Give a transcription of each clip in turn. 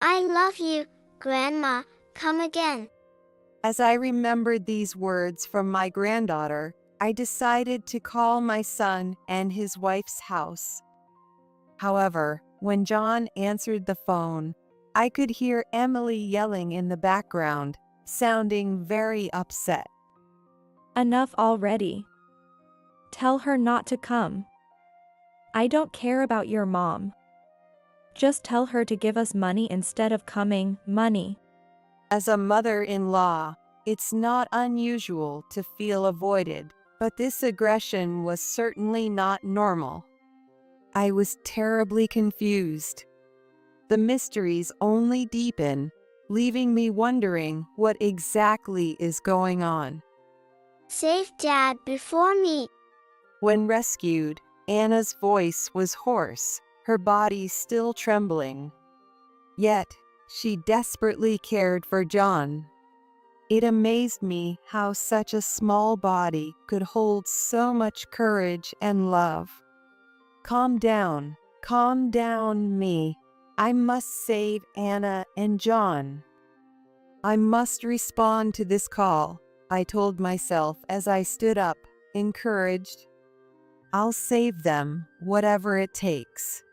I love you, Grandma, come again. As I remembered these words from my granddaughter, I decided to call my son and his wife's house. However, when John answered the phone, I could hear Emily yelling in the background, sounding very upset. Enough already. Tell her not to come. I don't care about your mom. Just tell her to give us money instead of coming, money. As a mother-in-law, it's not unusual to feel avoided, but this aggression was certainly not normal. I was terribly confused. The mysteries only deepen, leaving me wondering what exactly is going on. Save Dad before me. When rescued, Anna's voice was hoarse, her body still trembling. Yet, she desperately cared for John. It amazed me how such a small body could hold so much courage and love. Calm down, me. I must save Anna and John. I must respond to this call, I told myself as I stood up, encouraged. I'll save them, whatever it takes.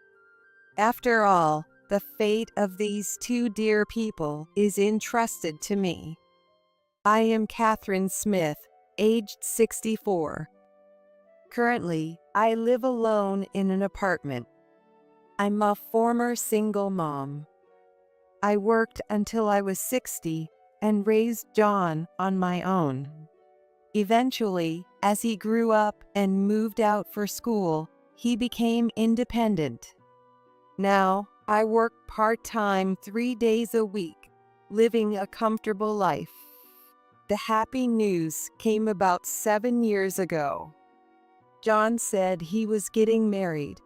After all, the fate of these two dear people is entrusted to me. I am Catherine Smith, aged 64. Currently, I live alone in an apartment. I'm a former single mom. I worked until I was 60 and raised John on my own. Eventually, as he grew up and moved out for school, he became independent. Now, I work part-time 3 days a week, living a comfortable life. The happy news came about 7 years ago. John said he was getting married,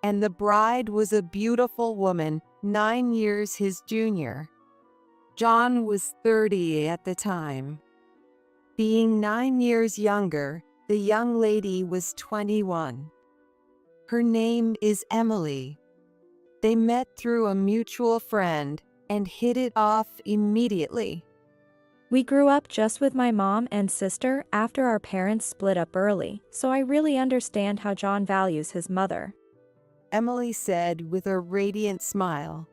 and the bride was a beautiful woman, 9 years his junior. John was 30 at the time. Being 9 years younger, the young lady was 21. Her name is Emily. They met through a mutual friend and hit it off immediately. We grew up just with my mom and sister after our parents split up early, so I really understand how John values his mother. Emily said with a radiant smile.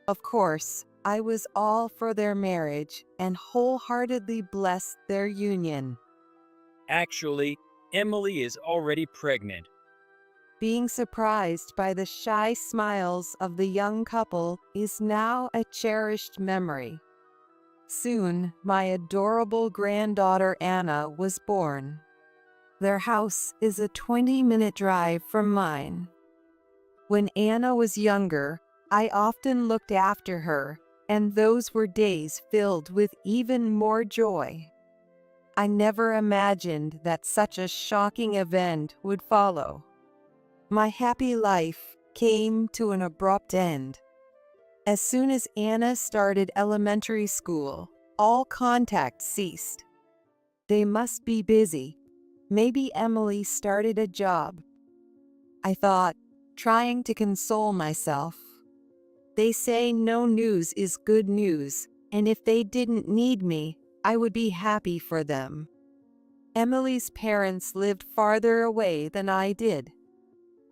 Of course, I was all for their marriage and wholeheartedly blessed their union. Actually, Emily is already pregnant. Being surprised by the shy smiles of the young couple is now a cherished memory. Soon, my adorable granddaughter Anna was born. Their house is a 20-minute drive from mine. When Anna was younger, I often looked after her, and those were days filled with even more joy. I never imagined that such a shocking event would follow. My happy life came to an abrupt end. As soon as Anna started elementary school, all contact ceased. They must be busy. Maybe Emily started a job. I thought, trying to console myself. They say no news is good news, and if they didn't need me, I would be happy for them. Emily's parents lived farther away than I did,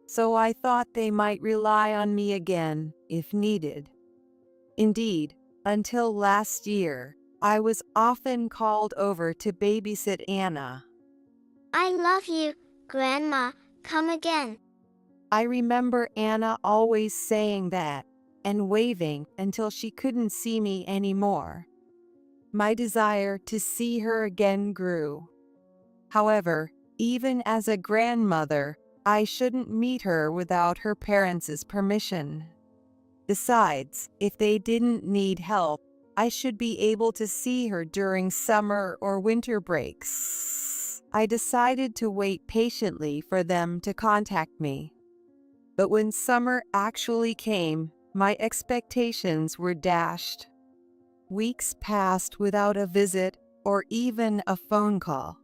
so I thought they might rely on me again if needed. Indeed, until last year, I was often called over to babysit Anna. I love you, Grandma, come again. I remember Anna always saying that and waving until she couldn't see me anymore. My desire to see her again grew. However, even as a grandmother, I shouldn't meet her without her parents' permission. Besides, if they didn't need help, I should be able to see her during summer or winter breaks. I decided to wait patiently for them to contact me. But when summer actually came, my expectations were dashed. Weeks passed without a visit or even a phone call.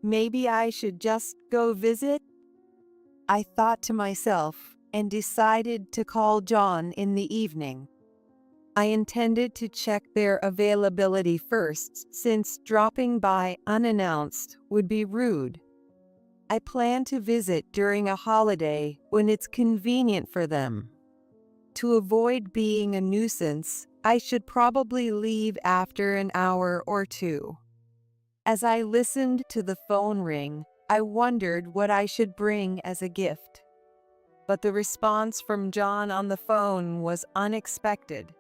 Maybe I should just go visit? I thought to myself and decided to call John in the evening. I intended to check their availability first, since dropping by unannounced would be rude. I plan to visit during a holiday when it's convenient for them. To avoid being a nuisance, I should probably leave after an hour or two. As I listened to the phone ring, I wondered what I should bring as a gift. But the response from John on the phone was unexpected.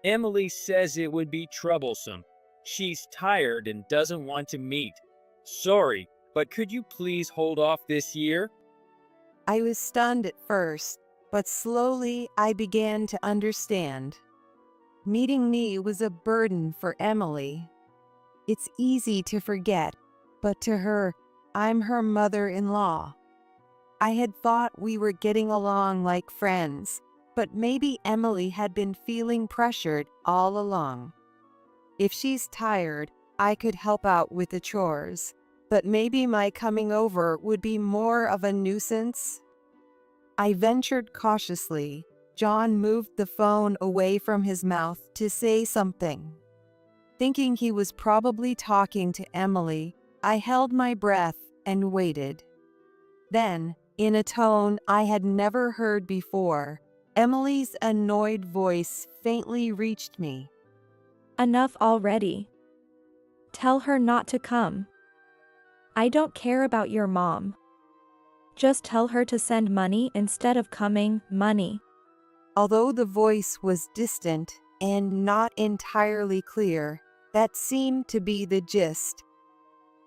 Emily says it would be troublesome. She's tired and doesn't want to meet. Sorry, but could you please hold off this year? I was stunned at first, but slowly I began to understand. Meeting me was a burden for Emily. It's easy to forget, but to her, I'm her mother-in-law. I had thought we were getting along like friends, but maybe Emily had been feeling pressured all along. If she's tired, I could help out with the chores, but maybe my coming over would be more of a nuisance. I ventured cautiously. John moved the phone away from his mouth to say something. Thinking he was probably talking to Emily, I held my breath and waited. Then, in a tone I had never heard before, Emily's annoyed voice faintly reached me. Enough already. Tell her not to come. I don't care about your mom. Just tell her to send money instead of coming, money. Although the voice was distant and not entirely clear, that seemed to be the gist.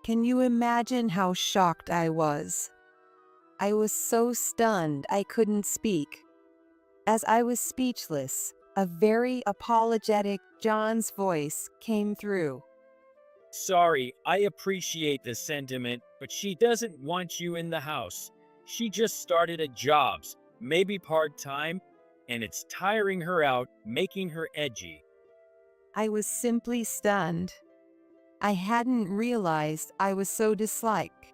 Can you imagine how shocked I was? I was so stunned I couldn't speak. As I was speechless, a very apologetic John's voice came through. Sorry, I appreciate the sentiment, but she doesn't want you in the house. She just started at jobs, maybe part-time, and it's tiring her out, making her edgy. I was simply stunned. I hadn't realized I was so disliked.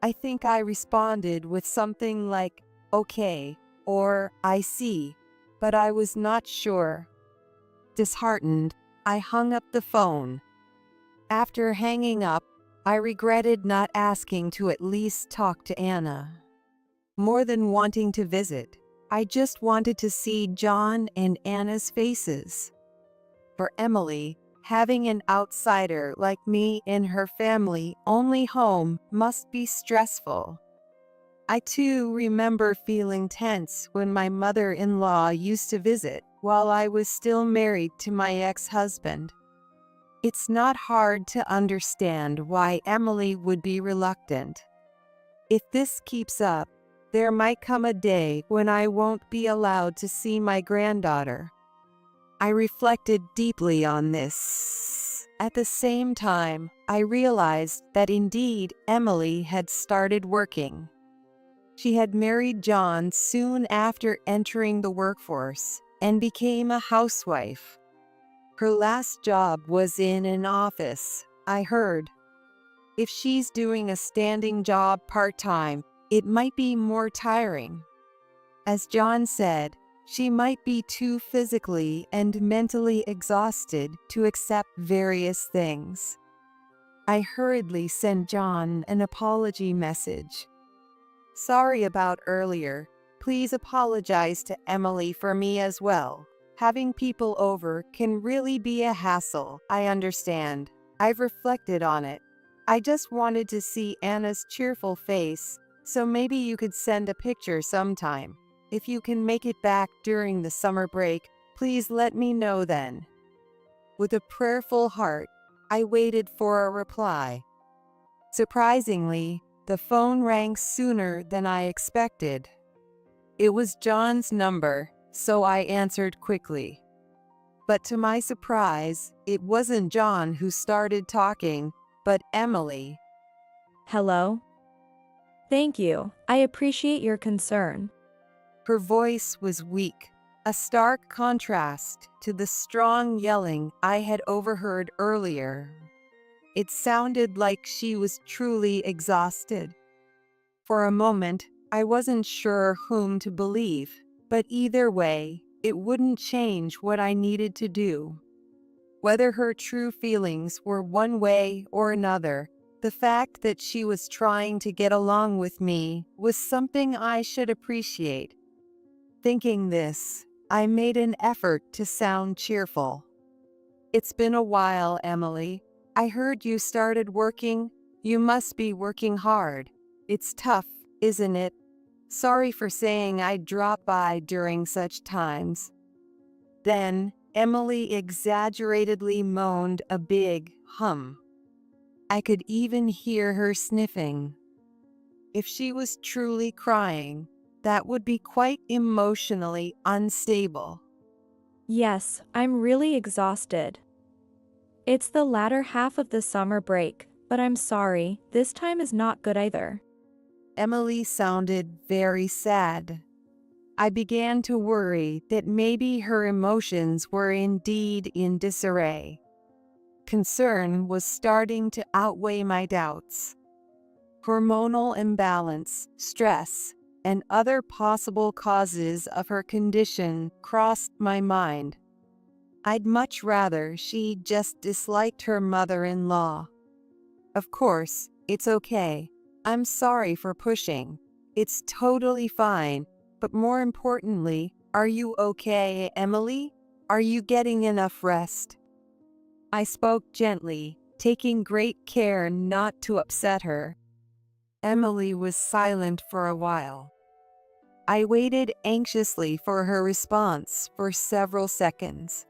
I think I responded with something like, okay, or I see, but I was not sure. Disheartened, I hung up the phone. After hanging up, I regretted not asking to at least talk to Anna. More than wanting to visit, I just wanted to see John and Anna's faces. For Emily, having an outsider like me in her family-only home must be stressful. I too remember feeling tense when my mother-in-law used to visit while I was still married to my ex-husband. It's not hard to understand why Emily would be reluctant. If this keeps up, there might come a day when I won't be allowed to see my granddaughter. I reflected deeply on this. At the same time, I realized that indeed Emily had started working. She had married John soon after entering the workforce and became a housewife. Her last job was in an office, I heard. If she's doing a standing job part-time, it might be more tiring. As John said, she might be too physically and mentally exhausted to accept various things. I hurriedly sent John an apology message. Sorry about earlier. Please apologize to Emily for me as well. Having people over can really be a hassle, I understand. I've reflected on it. I just wanted to see Anna's cheerful face, so maybe you could send a picture sometime. If you can make it back during the summer break, please let me know then. With a prayerful heart, I waited for a reply. Surprisingly, the phone rang sooner than I expected. It was John's number, so I answered quickly. But to my surprise, it wasn't John who started talking, but Emily. Hello? Thank you. I appreciate your concern. Her voice was weak, a stark contrast to the strong yelling I had overheard earlier. It sounded like she was truly exhausted. For a moment, I wasn't sure whom to believe, but either way, it wouldn't change what I needed to do. Whether her true feelings were one way or another, the fact that she was trying to get along with me was something I should appreciate. Thinking this, I made an effort to sound cheerful. "It's been a while, Emily. I heard you started working. You must be working hard. It's tough, isn't it? Sorry for saying I'd drop by during such times." Then, Emily exaggeratedly moaned a big hum. I could even hear her sniffing. If she was truly crying, that would be quite emotionally unstable. Yes, I'm really exhausted. It's the latter half of the summer break, but I'm sorry, this time is not good either. Emily sounded very sad. I began to worry that maybe her emotions were indeed in disarray. Concern was starting to outweigh my doubts. Hormonal imbalance, stress, and other possible causes of her condition crossed my mind. I'd much rather she just disliked her mother-in-law. "Of course, it's okay. I'm sorry for pushing. It's totally fine. But more importantly, are you okay, Emily? Are you getting enough rest?" I spoke gently, taking great care not to upset her. Emily was silent for a while. I waited anxiously for her response for several seconds.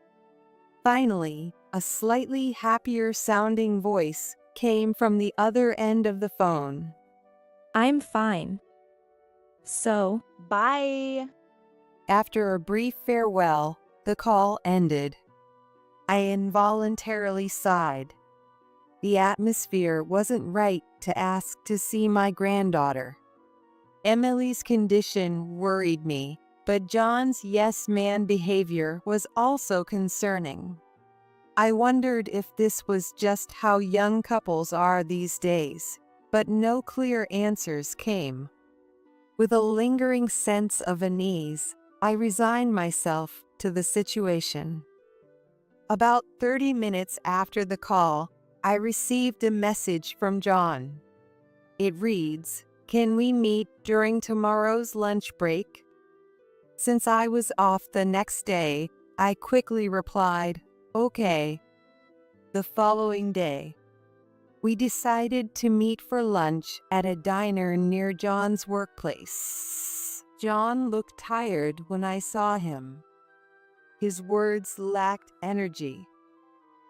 Finally, a slightly happier sounding voice came from the other end of the phone. I'm fine. So, Bye. After a brief farewell, the call ended. I involuntarily sighed. The atmosphere wasn't right to ask to see my granddaughter. Emily's condition worried me, but John's yes-man behavior was also concerning. I wondered if this was just how young couples are these days, but no clear answers came. With a lingering sense of unease, I resigned myself to the situation. About 30 minutes after the call, I received a message from John. It reads, "Can we meet during tomorrow's lunch break?" Since I was off the next day, I quickly replied, "Okay." The following day, we decided to meet for lunch at a diner near John's workplace. John looked tired when I saw him. His words lacked energy.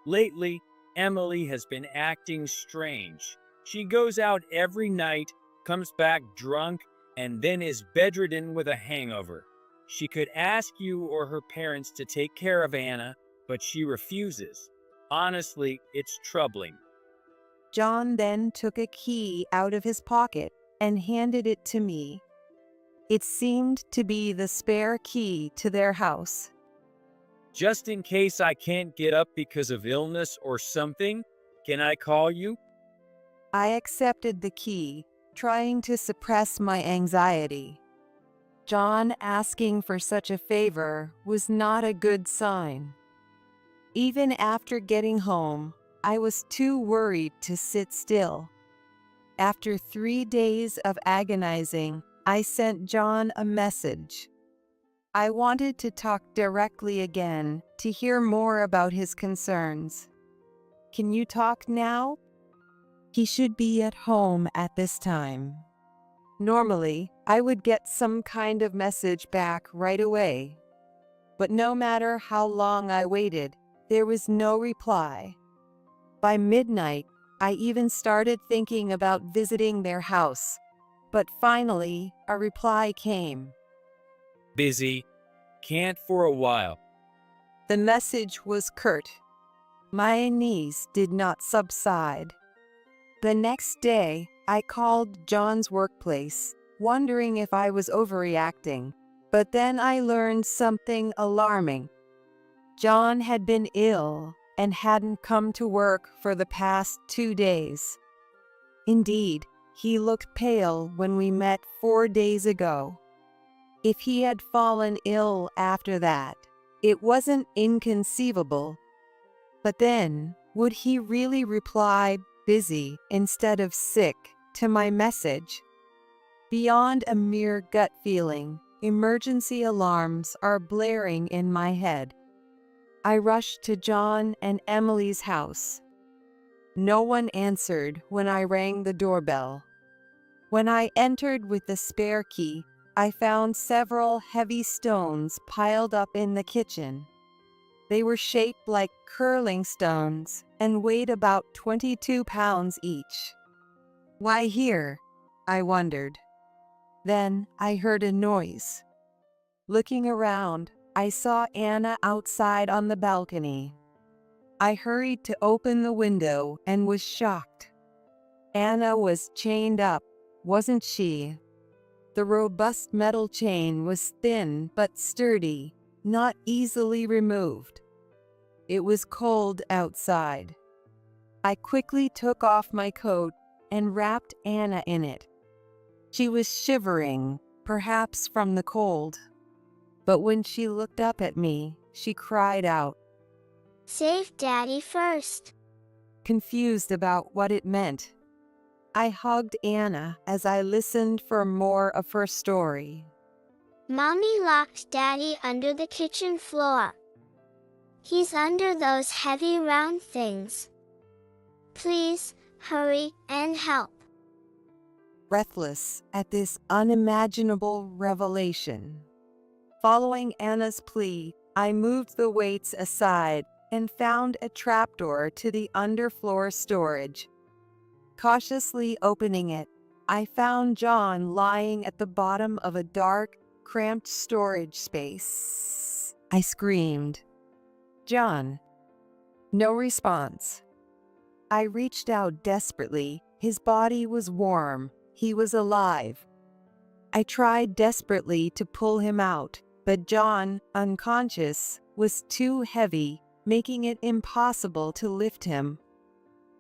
Lately, Emily has been acting strange. She goes out every night, comes back drunk, and then is bedridden with a hangover. She could ask you or her parents to take care of Anna, but she refuses. Honestly, it's troubling. John then took a key out of his pocket and handed it to me. It seemed to be the spare key to their house. Just in case I can't get up because of illness or something, can I call you? I accepted the key, trying to suppress my anxiety. John asking for such a favor was not a good sign. Even after getting home, I was too worried to sit still. After 3 days of agonizing, I sent John a message. I wanted to talk directly again to hear more about his concerns. "Can you talk now?" He should be at home at this time. Normally, I would get some kind of message back right away. But no matter how long I waited, there was no reply. By midnight, I even started thinking about visiting their house. But finally, a reply came. Busy. Can't for a while. The message was curt. My unease did not subside. The next day, I called John's workplace, wondering if I was overreacting, but then I learned something alarming. John had been ill and hadn't come to work for the past 2 days. Indeed, he looked pale when we met 4 days ago. If he had fallen ill after that, it wasn't inconceivable. But then, would he really reply busy instead of sick to my message? Beyond a mere gut feeling, emergency alarms are blaring in my head. I rushed to John and Emily's house. No one answered when I rang the doorbell. When I entered with the spare key, I found several heavy stones piled up in the kitchen. They were shaped like curling stones and weighed about 22 pounds each. Why here? I wondered. Then I heard a noise. Looking around, I saw Anna outside on the balcony. I hurried to open the window and was shocked. Anna was chained up, wasn't she? The robust metal chain was thin but sturdy, not easily removed. It was cold outside. I quickly took off my coat and wrapped Anna in it. She was shivering, perhaps from the cold. But when she looked up at me, she cried out, "Save Daddy first." confused about what it meant. I hugged Anna as I listened for more of her story. "Mommy locked Daddy under the kitchen floor. He's under those heavy round things. Please, hurry and help." Breathless at this unimaginable revelation. Following Anna's plea, I moved the weights aside and found a trapdoor to the underfloor storage. Cautiously opening it, I found John lying at the bottom of a dark, cramped storage space. I screamed, "John!" No response. I reached out desperately. His body was warm. He was alive. I tried desperately to pull him out, but John, unconscious, was too heavy, making it impossible to lift him.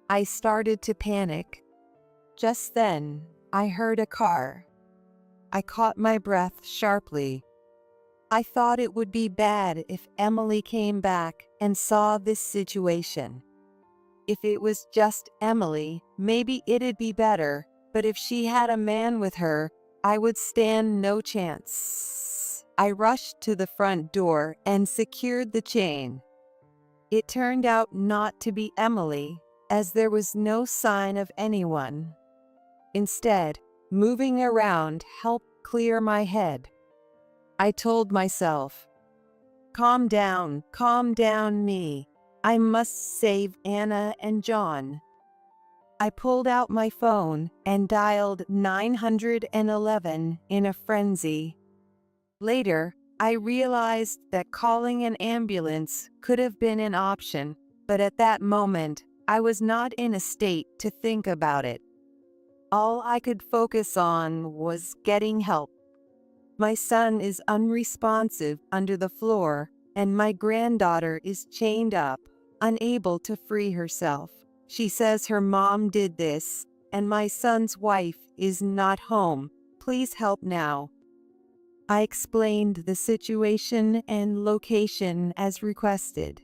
I started to panic. Just then, I heard a car. I caught my breath sharply. I thought it would be bad if Emily came back and saw this situation. If it was just Emily, maybe it'd be better, but if she had a man with her, I would stand no chance. I rushed to the front door and secured the chain. It turned out not to be Emily, as there was no sign of anyone. Instead, moving around helped clear my head. I told myself, calm down, me. I must save Anna and John." I pulled out my phone and dialed 911 in a frenzy. Later, I realized that calling an ambulance could have been an option, but at that moment, I was not in a state to think about it. All I could focus on was getting help. My son is unresponsive under the floor, and my granddaughter is chained up, unable to free herself. She says her mom did this, and my son's wife is not home. Please help now. I explained the situation and location as requested.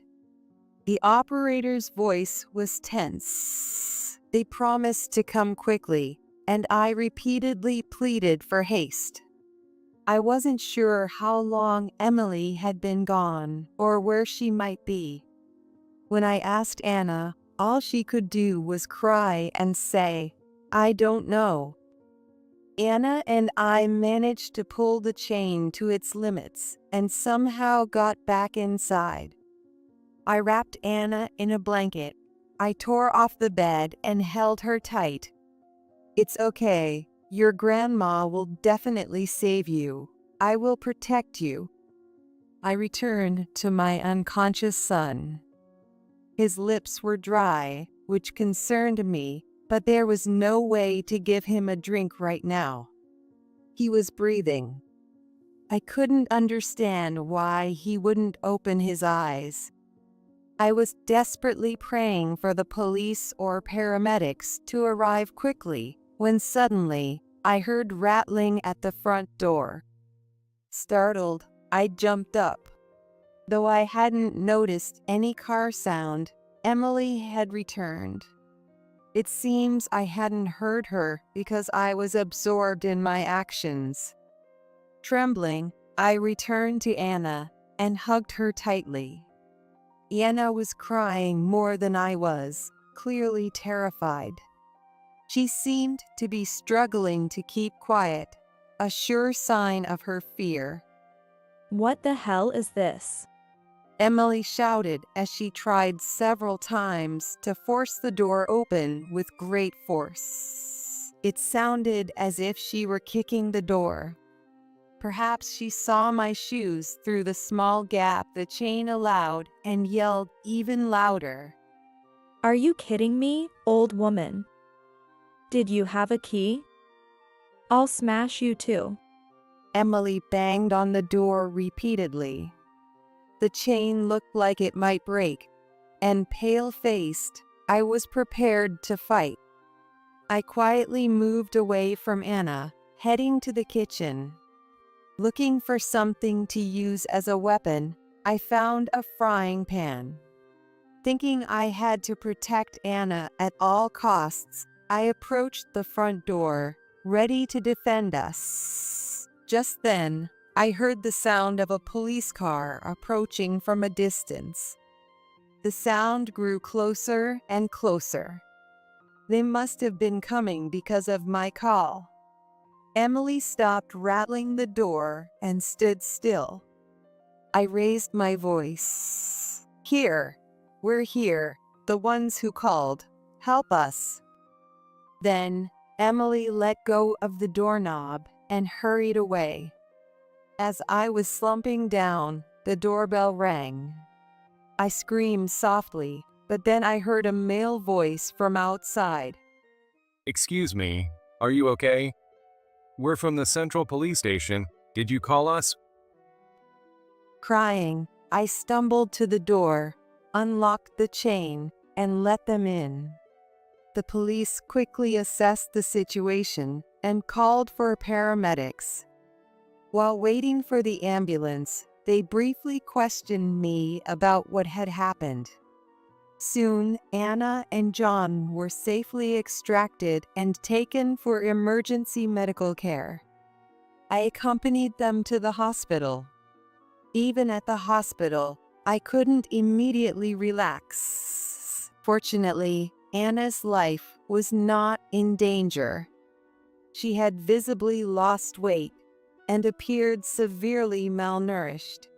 The operator's voice was tense. They promised to come quickly, and I repeatedly pleaded for haste. I wasn't sure how long Emily had been gone or where she might be. When I asked Anna, all she could do was cry and say, "I don't know." Anna and I managed to pull the chain to its limits and somehow got back inside. I wrapped Anna in a blanket. I tore off the bed and held her tight. "It's okay. Your grandma will definitely save you. I will protect you." I returned to my unconscious son. His lips were dry, which concerned me, but there was no way to give him a drink right now. He was breathing. I couldn't understand why he wouldn't open his eyes. I was desperately praying for the police or paramedics to arrive quickly, when suddenly, I heard rattling at the front door. Startled, I jumped up. Though I hadn't noticed any car sound, Emily had returned. It seems I hadn't heard her because I was absorbed in my actions. Trembling, I returned to Anna and hugged her tightly. Anna was crying more than I was, clearly terrified. She seemed to be struggling to keep quiet, a sure sign of her fear. What the hell is this? Emily shouted as she tried several times to force the door open with great force. It sounded as if she were kicking the door. Perhaps she saw my shoes through the small gap the chain allowed and yelled even louder. Are you kidding me, old woman? Did you have a key? I'll smash you too. Emily banged on the door repeatedly. The chain looked like it might break, and pale-faced, I was prepared to fight. I quietly moved away from Anna, heading to the kitchen. Looking for something to use as a weapon, I found a frying pan. Thinking I had to protect Anna at all costs, I approached the front door, ready to defend us. Just then, I heard the sound of a police car approaching from a distance. The sound grew closer and closer. They must have been coming because of my call. Emily stopped rattling the door and stood still. I raised my voice. Here, we're here, the ones who called. Help us. Then, Emily let go of the doorknob and hurried away. As I was slumping down, the doorbell rang. I screamed softly, but then I heard a male voice from outside. Excuse me, are you okay? We're from the Central Police Station. Did you call us? Crying, I stumbled to the door, unlocked the chain, and let them in. The police quickly assessed the situation and called for paramedics. While waiting for the ambulance, they briefly questioned me about what had happened. Soon, Anna and John were safely extracted and taken for emergency medical care. I accompanied them to the hospital. Even at the hospital, I couldn't immediately relax. Fortunately, Anna's life was not in danger. She had visibly lost weight and appeared severely malnourished.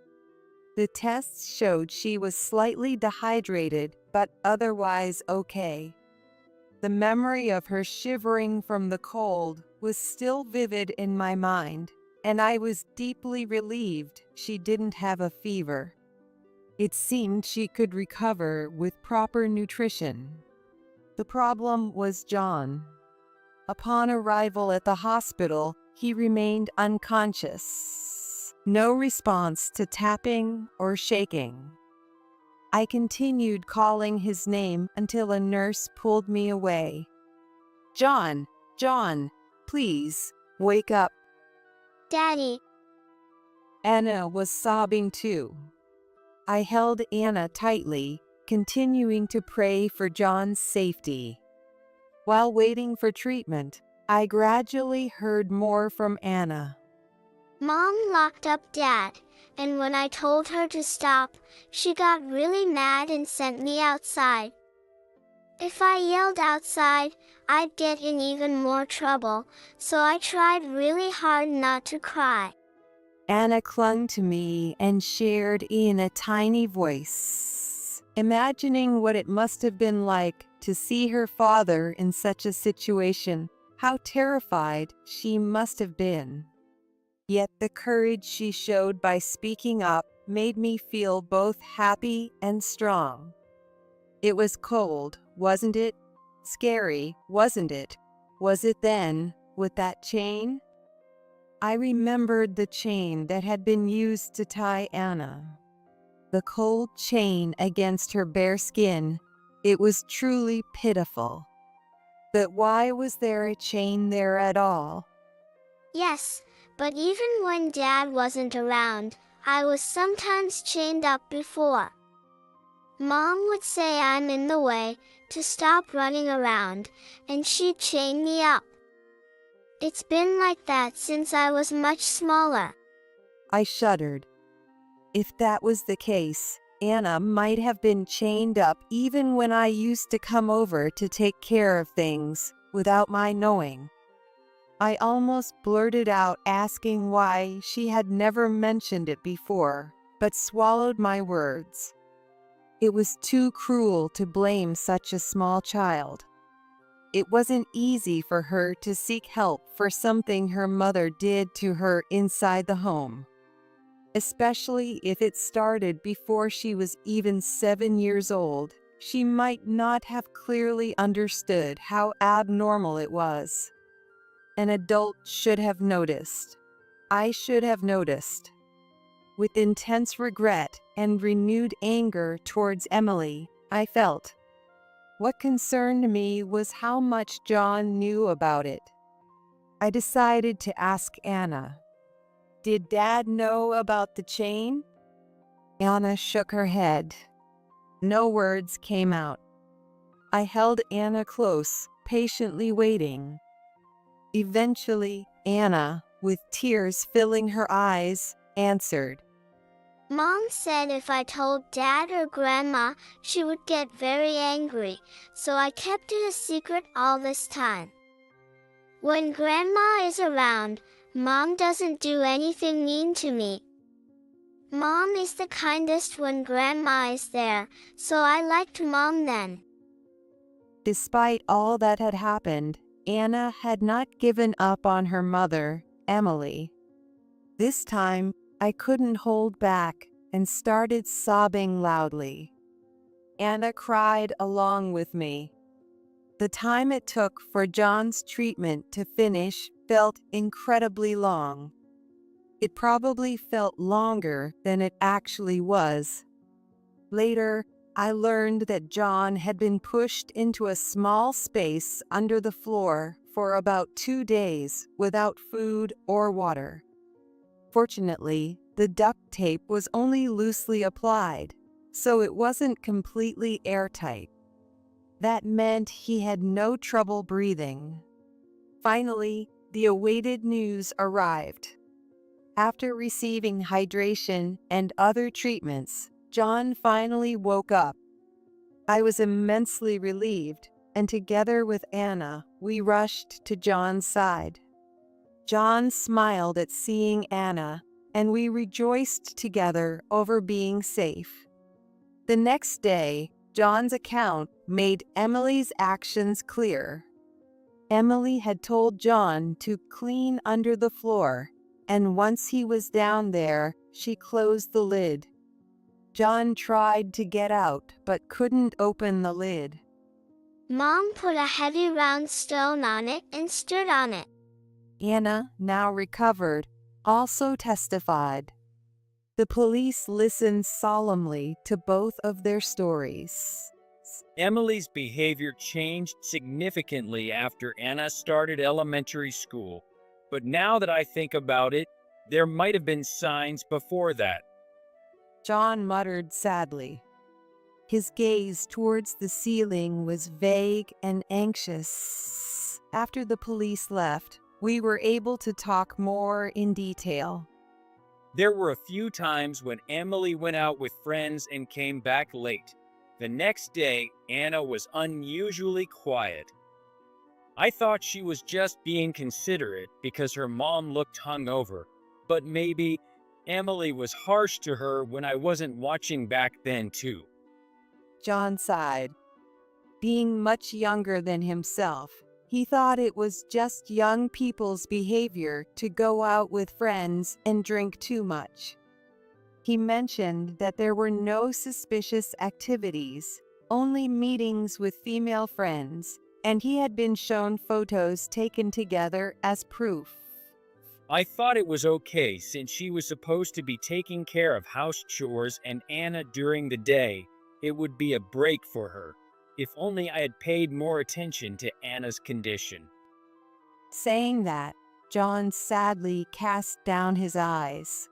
The tests showed she was slightly dehydrated, but otherwise okay. The memory of her shivering from the cold was still vivid in my mind, and I was deeply relieved she didn't have a fever. It seemed she could recover with proper nutrition. The problem was John. Upon arrival at the hospital, he remained unconscious. No response to tapping or shaking. I continued calling his name until a nurse pulled me away. John, please, wake up. Daddy, Anna was sobbing too. I held Anna tightly, continuing to pray for John's safety. While waiting for treatment, I gradually heard more from Anna. Mom locked up Dad, and when I told her to stop, she got really mad and sent me outside. If I yelled outside, I'd get in even more trouble, so I tried really hard not to cry. Anna clung to me and shared in a tiny voice, imagining what it must have been like to see her father in such a situation, how terrified she must have been. Yet the courage she showed by speaking up made me feel both happy and strong. It was cold, wasn't it? Scary, wasn't it? Was it then, with that chain? I remembered the chain that had been used to tie Anna. The cold chain against her bare skin. It was truly pitiful. But why was there a chain there at all? Yes, But even when Dad wasn't around, I was sometimes chained up before. Mom would say I'm in the way, to stop running around, and she'd chain me up. It's been like that since I was much smaller. I shuddered. If that was the case, Anna might have been chained up even when I used to come over to take care of things, without my knowing. I almost blurted out asking why she had never mentioned it before, but swallowed my words. It was too cruel to blame such a small child. It wasn't easy for her to seek help for something her mother did to her inside the home, especially if it started before she was even 7 years old. She might not have clearly understood how abnormal it was. An adult should have noticed. I should have noticed. With intense regret and renewed anger towards Emily, I felt. What concerned me was how much John knew about it. I decided to ask Anna, "Did Dad know about the chain?" Anna shook her head. No words came out. I held Anna close, patiently waiting. Eventually, Anna, with tears filling her eyes, answered. Mom said if I told Dad or Grandma, she would get very angry, so I kept it a secret all this time. When Grandma is around, Mom doesn't do anything mean to me. Mom is the kindest when Grandma is there, so I liked Mom then. Despite all that had happened, Anna had not given up on her mother, Emily. This time, I couldn't hold back and started sobbing loudly. Anna cried along with me. The time it took for John's treatment to finish felt incredibly long. It probably felt longer than it actually was. Later, I learned that John had been pushed into a small space under the floor for about 2 days without food or water. Fortunately, the duct tape was only loosely applied, so it wasn't completely airtight. That meant he had no trouble breathing. Finally, the awaited news arrived. After receiving hydration and other treatments, John finally woke up. I was immensely relieved, and together with Anna, we rushed to John's side. John smiled at seeing Anna, and we rejoiced together over being safe. The next day, John's account made Emily's actions clear. Emily had told John to clean under the floor, and once he was down there, she closed the lid. John tried to get out but couldn't open the lid. Mom put a heavy round stone on it and stood on it. Anna, now recovered, also testified. The police listened solemnly to both of their stories. Emily's behavior changed significantly after Anna started elementary school. But now that I think about it, there might have been signs before that. John muttered sadly. His gaze towards the ceiling was vague and anxious. After the police left, we were able to talk more in detail. There were a few times when Emily went out with friends and came back late. The next day, Anna was unusually quiet. I thought she was just being considerate because her mom looked hungover, but maybe Emily was harsh to her when I wasn't watching back then too. John sighed. Being much younger than himself, he thought it was just young people's behavior to go out with friends and drink too much. He mentioned that there were no suspicious activities, only meetings with female friends, and he had been shown photos taken together as proof. I thought it was okay since she was supposed to be taking care of house chores and Anna during the day. It would be a break for her. If only I had paid more attention to Anna's condition. Saying that, John sadly cast down his eyes.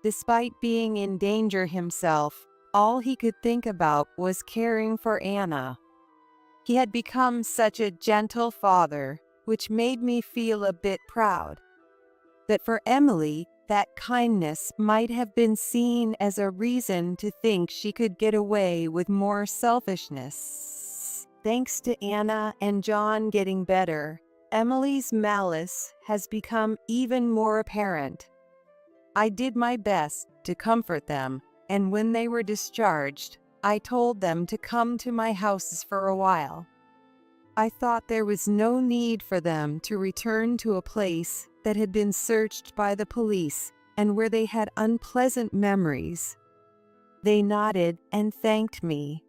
Despite being in danger himself, all he could think about was caring for Anna. He had become such a gentle father, which made me feel a bit proud. That for Emily, that kindness might have been seen as a reason to think she could get away with more selfishness. Thanks to Anna and John getting better, Emily's malice has become even more apparent. I did my best to comfort them, and when they were discharged, I told them to come to my house for a while. I thought there was no need for them to return to a place that had been searched by the police and where they had unpleasant memories. They nodded and thanked me.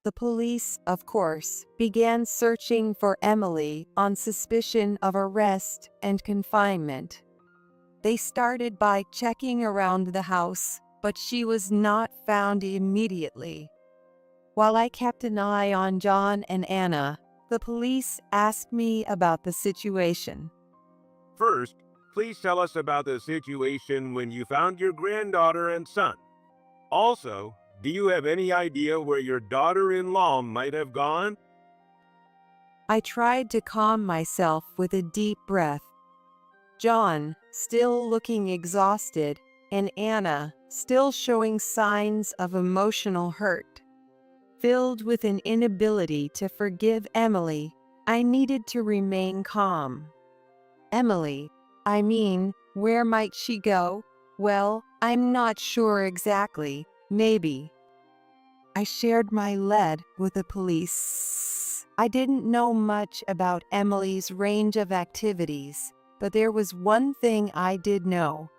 The police, of course, began searching for Emily on suspicion of arrest and confinement. They started by checking around the house, but she was not found immediately. While I kept an eye on John and Anna, the police asked me about the situation. First, please tell us about the situation when you found your granddaughter and son. Also, do you have any idea where your daughter-in-law might have gone? I tried to calm myself with a deep breath. John, still looking exhausted, and Anna, still showing signs of emotional hurt. Filled with an inability to forgive Emily, I needed to remain calm. Emily, where might she go? Well, I'm not sure exactly, maybe. I shared my lead with the police. I didn't know much about Emily's range of activities, but there was one thing I did know.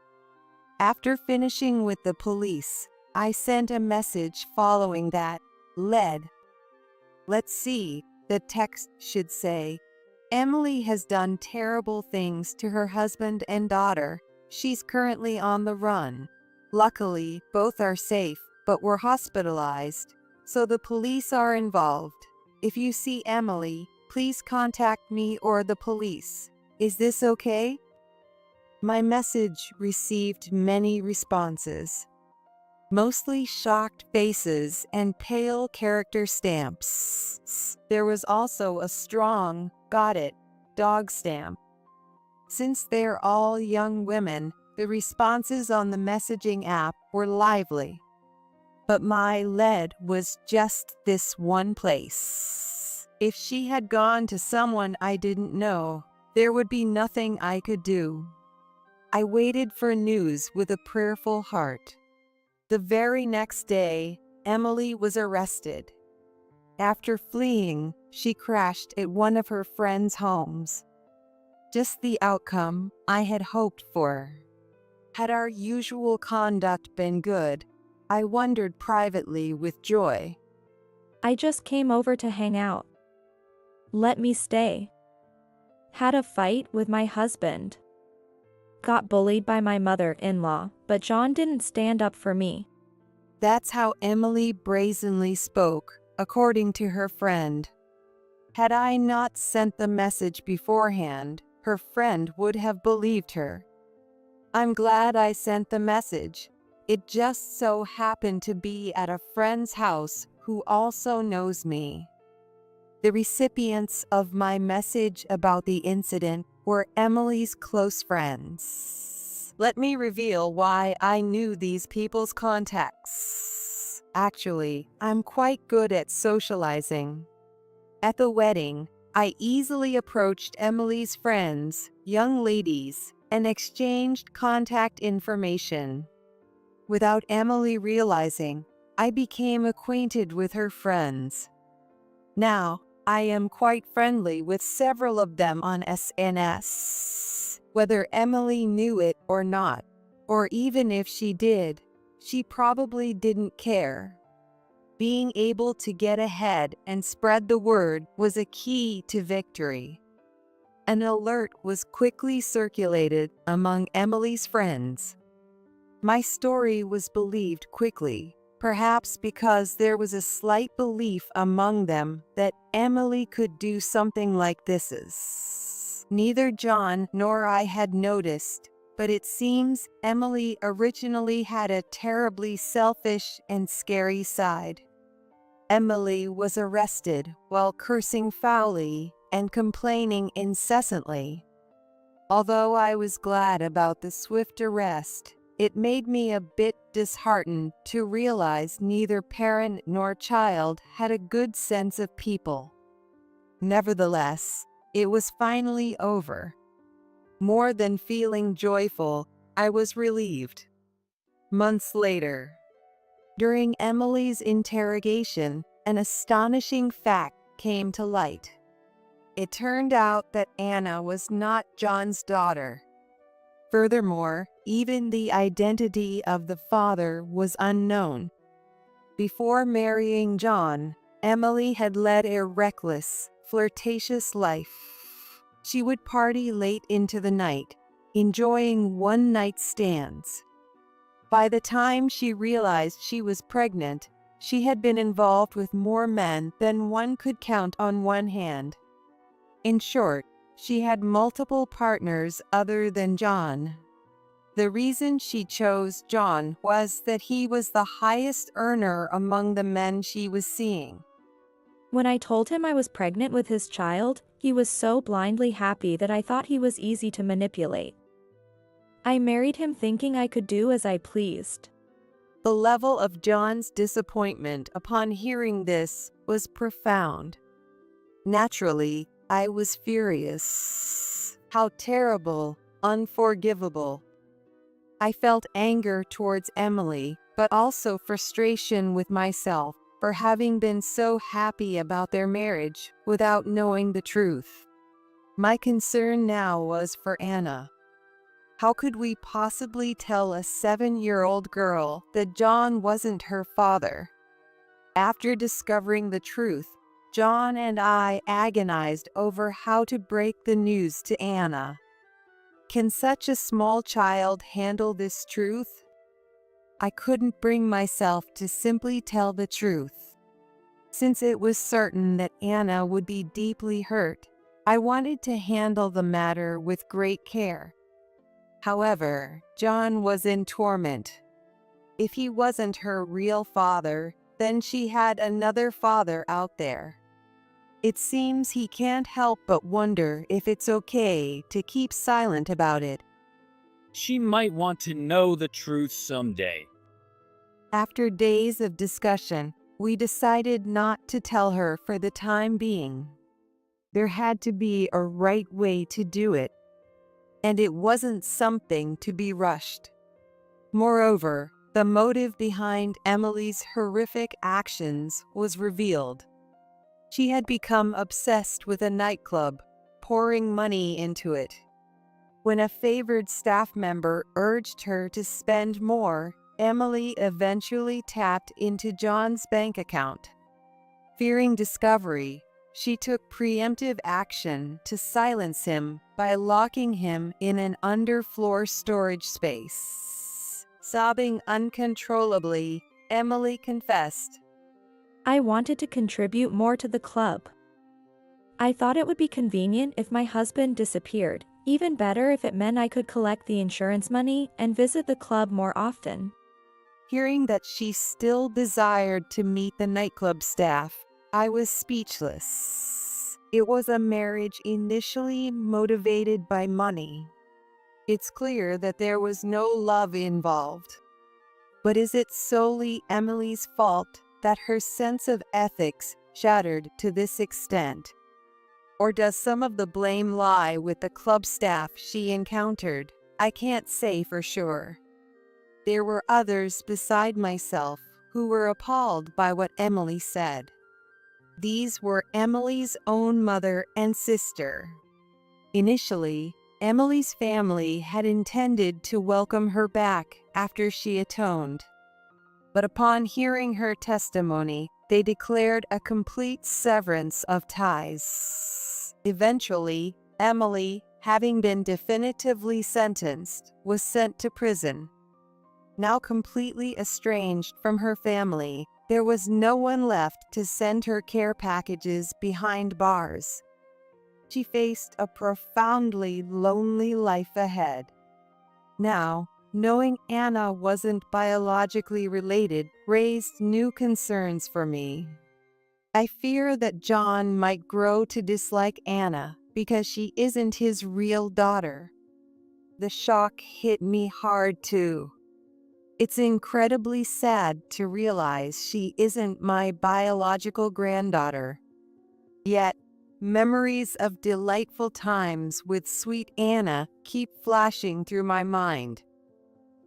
After finishing with the police, I sent a message following that lead. Let's see, the text should say, Emily has done terrible things to her husband and daughter. She's currently on the run. Luckily, both are safe, but were hospitalized, so the police are involved. If you see Emily, please contact me or the police. Is this okay? My message received many responses. Mostly shocked faces and pale character stamps. There was also a strong, got it, dog stamp. Since they're all young women, the responses on the messaging app were lively. But my lead was just this one place. If she had gone to someone I didn't know, there would be nothing I could do. I waited for news with a prayerful heart. The very next day, Emily was arrested. After fleeing, she crashed at one of her friends' homes. Just the outcome I had hoped for. Had our usual conduct been good, I wondered privately with joy. I just came over to hang out. Let me stay. Had a fight with my husband. Got bullied by my mother-in-law, but John didn't stand up for me. That's how Emily brazenly spoke, according to her friend. Had I not sent the message beforehand, her friend would have believed her. I'm glad I sent the message. It just so happened to be at a friend's house who also knows me. The recipients of my message about the incident were Emily's close friends. Let me reveal why I knew these people's contacts. Actually, I'm quite good at socializing. At the wedding, I easily approached Emily's friends, young ladies, and exchanged contact information. Without Emily realizing, I became acquainted with her friends. Now, I am quite friendly with several of them on SNS. Whether Emily knew it or not, or even if she did, she probably didn't care. Being able to get ahead and spread the word was a key to victory. An alert was quickly circulated among Emily's friends. My story was believed quickly, perhaps because there was a slight belief among them that Emily could do something like this. Neither John nor I had noticed, but it seems Emily originally had a terribly selfish and scary side. Emily was arrested while cursing foully and complaining incessantly. Although I was glad about the swift arrest, it made me a bit disheartened to realize neither parent nor child had a good sense of people. Nevertheless, it was finally over. More than feeling joyful, I was relieved. Months later, during Emily's interrogation, an astonishing fact came to light. It turned out that Anna was not John's daughter. Furthermore, even the identity of the father was unknown. Before marrying John, Emily had led a reckless, flirtatious life. She would party late into the night, enjoying one-night stands. By the time she realized she was pregnant, she had been involved with more men than one could count on one hand. In short, she had multiple partners other than John. The reason she chose John was that he was the highest earner among the men she was seeing. When I told him I was pregnant with his child, he was so blindly happy that I thought he was easy to manipulate. I married him thinking I could do as I pleased. The level of John's disappointment upon hearing this was profound. Naturally, I was furious. How terrible, unforgivable. I felt anger towards Emily, but also frustration with myself for having been so happy about their marriage without knowing the truth. My concern now was for Anna. How could we possibly tell a 7-year-old girl that John wasn't her father? After discovering the truth, John and I agonized over how to break the news to Anna. Can such a small child handle this truth? I couldn't bring myself to simply tell the truth. Since it was certain that Anna would be deeply hurt, I wanted to handle the matter with great care. However, John was in torment. If he wasn't her real father, then she had another father out there. It seems he can't help but wonder if it's okay to keep silent about it. She might want to know the truth someday. After days of discussion, we decided not to tell her for the time being. There had to be a right way to do it, and it wasn't something to be rushed. Moreover, the motive behind Emily's horrific actions was revealed. She had become obsessed with a nightclub, pouring money into it. When a favored staff member urged her to spend more, Emily eventually tapped into John's bank account. Fearing discovery, she took preemptive action to silence him by locking him in an underfloor storage space. Sobbing uncontrollably, Emily confessed, I wanted to contribute more to the club. I thought it would be convenient if my husband disappeared, even better if it meant I could collect the insurance money and visit the club more often. Hearing that she still desired to meet the nightclub staff, I was speechless. It was a marriage initially motivated by money. It's clear that there was no love involved. But is it solely Emily's fault that her sense of ethics shattered to this extent? Or does some of the blame lie with the club staff she encountered? I can't say for sure. There were others beside myself who were appalled by what Emily said. These were Emily's own mother and sister. Initially, Emily's family had intended to welcome her back after she atoned. But upon hearing her testimony, they declared a complete severance of ties. Eventually, Emily, having been definitively sentenced, was sent to prison. Now completely estranged from her family, there was no one left to send her care packages behind bars. she faced a profoundly lonely life ahead. Now, knowing Anna wasn't biologically related raised new concerns for me. I fear that John might grow to dislike Anna because she isn't his real daughter. The shock hit me hard too. It's incredibly sad to realize she isn't my biological granddaughter. Yet, memories of delightful times with sweet Anna keep flashing through my mind.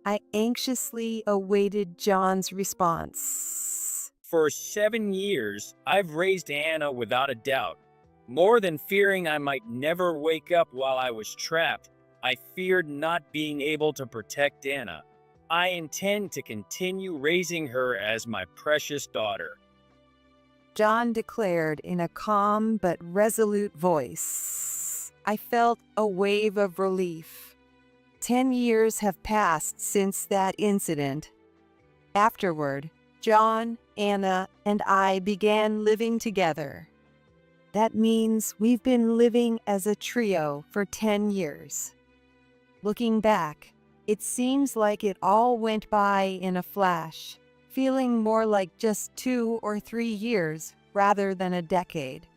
I anxiously awaited John's response. For 7 years, I've raised Anna without a doubt. More than fearing I might never wake up while I was trapped, I feared not being able to protect Anna. I intend to continue raising her as my precious daughter. John declared in a calm but resolute voice. I felt a wave of relief. 10 years have passed since that incident. Afterward, John, Anna, and I began living together. That means we've been living as a trio for 10 years. Looking back, it seems like it all went by in a flash, feeling more like just 2 or 3 years rather than a decade.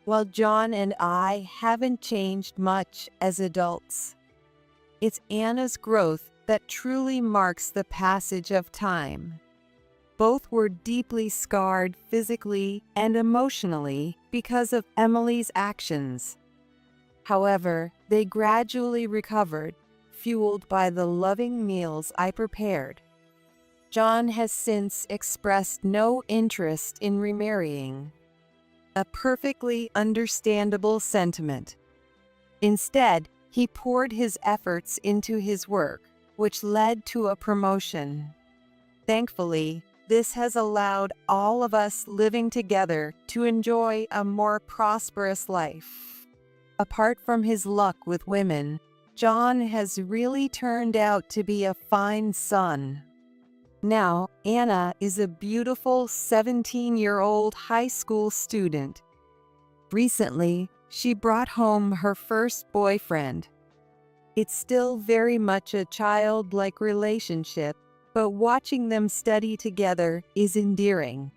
While John and I haven't changed much as adults, it's Anna's growth that truly marks the passage of time. Both were deeply scarred physically and emotionally because of Emily's actions. However, they gradually recovered, fueled by the loving meals I prepared. John has since expressed no interest in remarrying. A perfectly understandable sentiment. Instead, he poured his efforts into his work, which led to a promotion. Thankfully, this has allowed all of us living together to enjoy a more prosperous life. Apart from his luck with women, John has really turned out to be a fine son. Now, Anna is a beautiful 17-year-old high school student. Recently, she brought home her first boyfriend. It's still very much a childlike relationship, but watching them study together is endearing.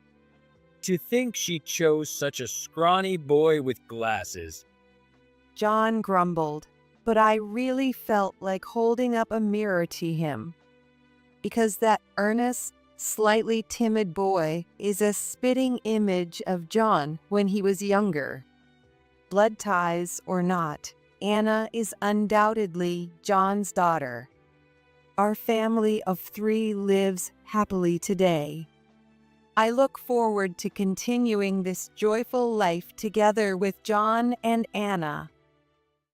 To think she chose such a scrawny boy with glasses. John grumbled, but I really felt like holding up a mirror to him. Because that earnest, slightly timid boy is a spitting image of John when he was younger. Blood ties or not, Anna is undoubtedly John's daughter. Our family of 3 lives happily today. I look forward to continuing this joyful life together with John and Anna.